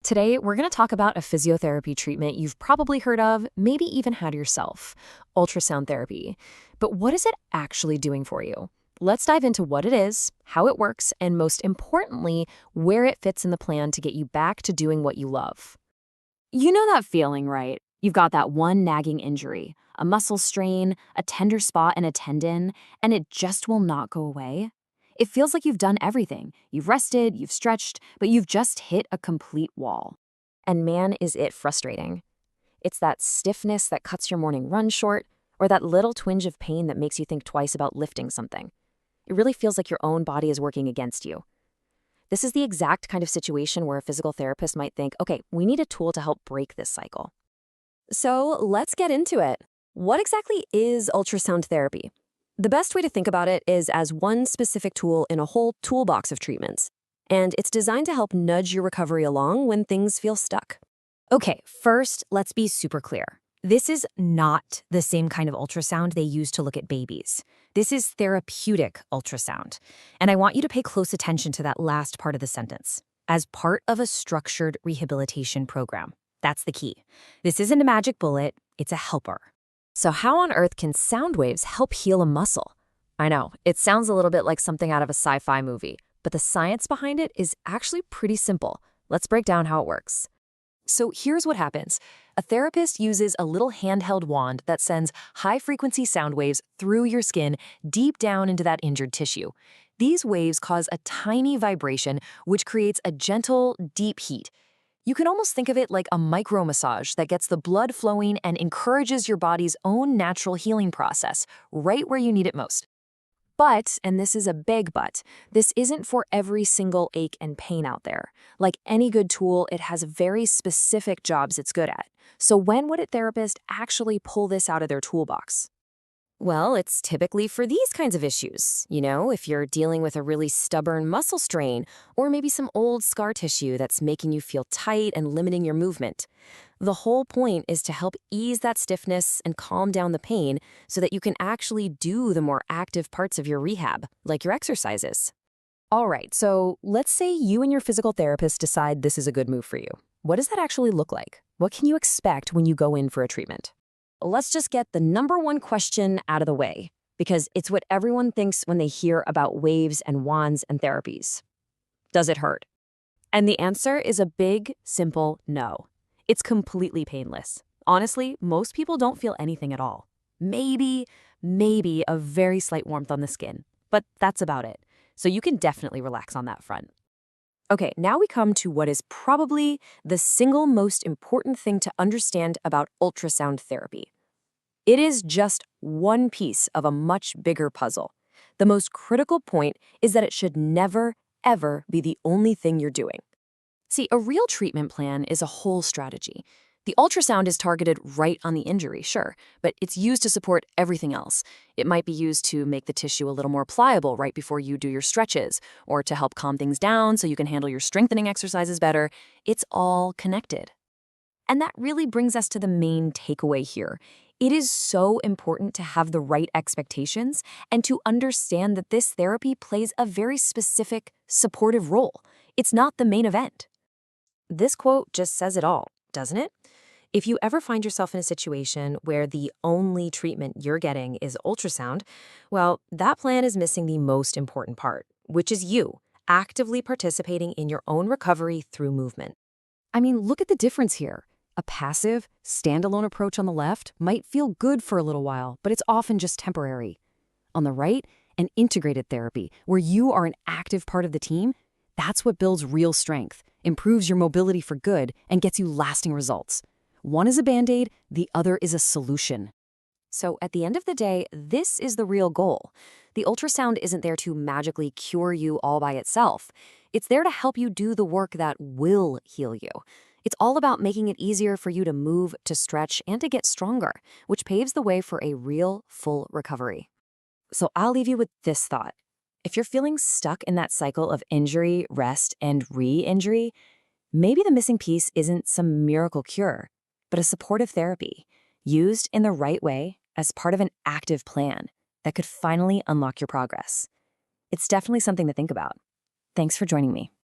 Today, we're going to talk about a physiotherapy treatment you've probably heard of, maybe even had yourself, ultrasound therapy. But what is it actually doing for you? Let's dive into what it is, how it works, and most importantly, where it fits in the plan to get you back to doing what you love. You know that feeling, right? You've got that one nagging injury, a muscle strain, a tender spot in a tendon, and it just will not go away. It feels like you've done everything. You've rested, you've stretched, but you've just hit a complete wall. And man, is it frustrating. It's that stiffness that cuts your morning run short, or that little twinge of pain that makes you think twice about lifting something. It really feels like your own body is working against you. This is the exact kind of situation where a physical therapist might think, okay, we need a tool to help break this cycle. So let's get into it. What exactly is ultrasound therapy? The best way to think about it is as one specific tool in a whole toolbox of treatments. And it's designed to help nudge your recovery along when things feel stuck. Okay, first, let's be super clear. This is not the same kind of ultrasound they use to look at babies. This is therapeutic ultrasound. And I want you to pay close attention to that last part of the sentence. As part of a structured rehabilitation program. That's the key. This isn't a magic bullet, it's a helper. So how on earth can sound waves help heal a muscle? I know, it sounds a little bit like something out of a sci-fi movie, but the science behind it is actually pretty simple. Let's break down how it works. So here's what happens. A therapist uses a little handheld wand that sends high-frequency sound waves through your skin deep down into that injured tissue. These waves cause a tiny vibration, which creates a gentle, deep heat. You can almost think of it like a micro-massage that gets the blood flowing and encourages your body's own natural healing process, right where you need it most. But, and this is a big but, this isn't for every single ache and pain out there. Like any good tool, it has very specific jobs it's good at. So when would a therapist actually pull this out of their toolbox? Well, it's typically for these kinds of issues. You know, if you're dealing with a really stubborn muscle strain, or maybe some old scar tissue that's making you feel tight and limiting your movement. The whole point is to help ease that stiffness and calm down the pain so that you can actually do the more active parts of your rehab, like your exercises. All right, so let's say you and your physical therapist decide this is a good move for you. What does that actually look like? What can you expect when you go in for a treatment? Let's just get the number one question out of the way, because it's what everyone thinks when they hear about waves and wands and therapies. Does it hurt? And the answer is a big, simple no. It's completely painless. Honestly, most people don't feel anything at all. Maybe a very slight warmth on the skin, but that's about it. So you can definitely relax on that front. Okay, now we come to what is probably the single most important thing to understand about ultrasound therapy. It is just one piece of a much bigger puzzle. The most critical point is that it should never, ever be the only thing you're doing. See, a real treatment plan is a whole strategy. The ultrasound is targeted right on the injury, sure, but it's used to support everything else. It might be used to make the tissue a little more pliable right before you do your stretches, or to help calm things down so you can handle your strengthening exercises better. It's all connected. And that really brings us to the main takeaway here. It is so important to have the right expectations and to understand that this therapy plays a very specific, supportive role. It's not the main event. This quote just says it all, doesn't it? If you ever find yourself in a situation where the only treatment you're getting is ultrasound, well, that plan is missing the most important part, which is you actively participating in your own recovery through movement. I mean, look at the difference here. A passive, standalone approach on the left might feel good for a little while, but it's often just temporary. On the right, an integrated therapy, where you are an active part of the team, that's what builds real strength, improves your mobility for good, and gets you lasting results. One is a Band-Aid, the other is a solution. So at the end of the day, this is the real goal. The ultrasound isn't there to magically cure you all by itself. It's there to help you do the work that will heal you. It's all about making it easier for you to move, to stretch, and to get stronger, which paves the way for a real, full recovery. So I'll leave you with this thought. If you're feeling stuck in that cycle of injury, rest, and re-injury, maybe the missing piece isn't some miracle cure, but a supportive therapy, used in the right way as part of an active plan that could finally unlock your progress. It's definitely something to think about. Thanks for joining me.